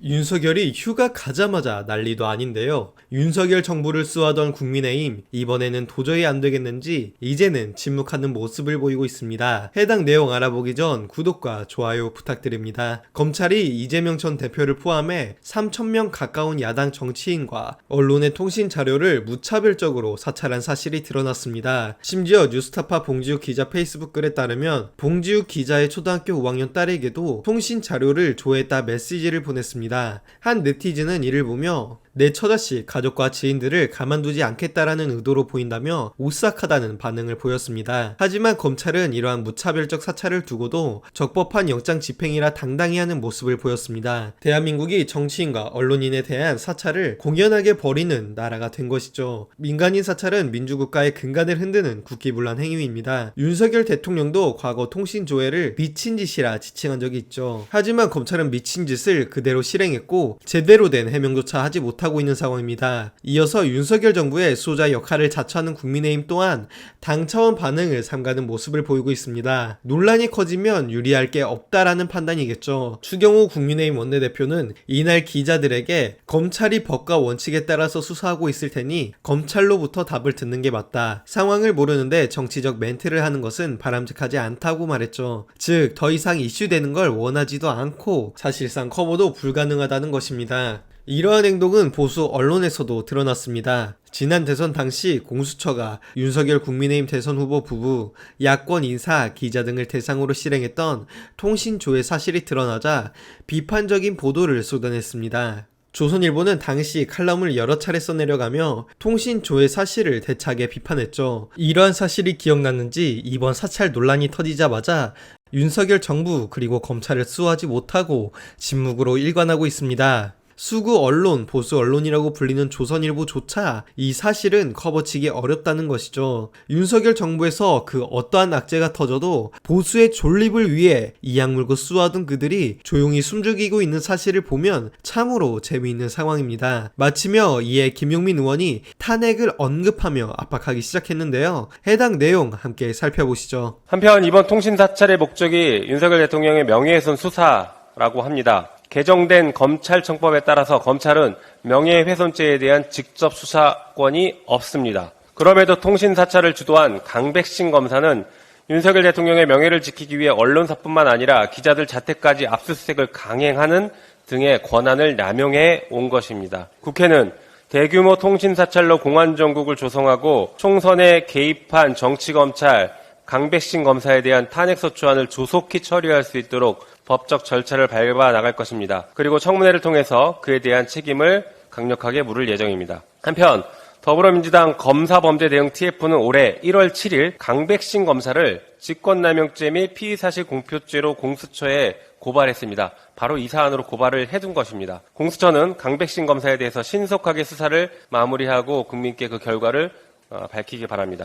윤석열이 휴가 가자마자 난리도 아닌데요. 윤석열 정부를 수하던 국민의힘, 이번에는 도저히 안 되겠는지 이제는 침묵하는 모습을 보이고 있습니다. 해당 내용 알아보기 전 구독과 좋아요 부탁드립니다. 검찰이 이재명 전 대표를 포함해 3,000명 가까운 야당 정치인과 언론의 통신 자료를 무차별적으로 사찰한 사실이 드러났습니다. 심지어 뉴스타파 봉지욱 기자 페이스북 글에 따르면 봉지욱 기자의 초등학교 5학년 딸에게도 통신 자료를 조회했다 메시지를 보냈습니다. 한 네티즌은 이를 보며 내 처자식, 가족과 지인들을 가만두지 않겠다라는 의도로 보인다며 오싹하다는 반응을 보였습니다. 하지만 검찰은 이러한 무차별적 사찰을 두고도 적법한 영장 집행이라 당당히 하는 모습을 보였습니다. 대한민국이 정치인과 언론인에 대한 사찰을 공연하게 벌이는 나라가 된 것이죠. 민간인 사찰은 민주국가의 근간을 흔드는 국기불란 행위입니다. 윤석열 대통령도 과거 통신 조회를 미친 짓이라 지칭한 적이 있죠. 하지만 검찰은 미친 짓을 그대로 실행했고 제대로 된 해명조차 하지 못하고 있는 상황입니다. 이어서 윤석열 정부의 수호자 역할을 자처하는 국민의힘 또한 당 차원 반응을 삼가는 모습을 보이고 있습니다. 논란이 커지면 유리할 게 없다라는 판단이겠죠. 추경호 국민의힘 원내대표는 이날 기자들에게 검찰이 법과 원칙에 따라서 수사하고 있을 테니 검찰로부터 답을 듣는 게 맞다. 상황을 모르는데 정치적 멘트를 하는 것은 바람직하지 않다고 말했죠. 즉, 더 이상 이슈되는 걸 원하지도 않고 사실상 커버도 불가능하다는 것입니다. 이러한 행동은 보수 언론에서도 드러났습니다. 지난 대선 당시 공수처가 윤석열 국민의힘 대선 후보 부부, 야권 인사, 기자 등을 대상으로 실행했던 통신 조회 사실이 드러나자 비판적인 보도를 쏟아냈습니다. 조선일보는 당시 칼럼을 여러 차례 써내려가며 통신 조회 사실을 대차게 비판했죠. 이러한 사실이 기억났는지 이번 사찰 논란이 터지자마자 윤석열 정부 그리고 검찰을 수호하지 못하고 침묵으로 일관하고 있습니다. 수구 언론, 보수 언론이라고 불리는 조선일보조차 이 사실은 커버치기 어렵다는 것이죠. 윤석열 정부에서 그 어떠한 악재가 터져도 보수의 존립을 위해 이악 물고 수하던 그들이 조용히 숨죽이고 있는 사실을 보면 참으로 재미있는 상황입니다. 마치며 이에 김용민 의원이 탄핵을 언급하며 압박하기 시작했는데요. 해당 내용 함께 살펴보시죠. 한편 이번 통신 사찰의 목적이 윤석열 대통령의 명예훼손 수사라고 합니다. 개정된 검찰청법에 따라서 검찰은 명예훼손죄에 대한 직접 수사권이 없습니다. 그럼에도 통신 사찰을 주도한 강백신 검사는 윤석열 대통령의 명예를 지키기 위해 언론사뿐만 아니라 기자들 자택까지 압수수색을 강행하는 등의 권한을 남용해 온 것입니다. 국회는 대규모 통신 사찰로 공안정국을 조성하고 총선에 개입한 정치검찰 강백신 검사에 대한 탄핵소추안을 조속히 처리할 수 있도록 법적 절차를 밟아 나갈 것입니다. 그리고 청문회를 통해서 그에 대한 책임을 강력하게 물을 예정입니다. 한편 더불어민주당 검사범죄 대응 TF는 올해 1월 7일 강백신 검사를 직권남용죄 및 피의사실 공표죄로 공수처에 고발했습니다. 바로 이 사안으로 고발을 해둔 것입니다. 공수처는 강백신 검사에 대해서 신속하게 수사를 마무리하고 국민께 그 결과를 밝히기 바랍니다.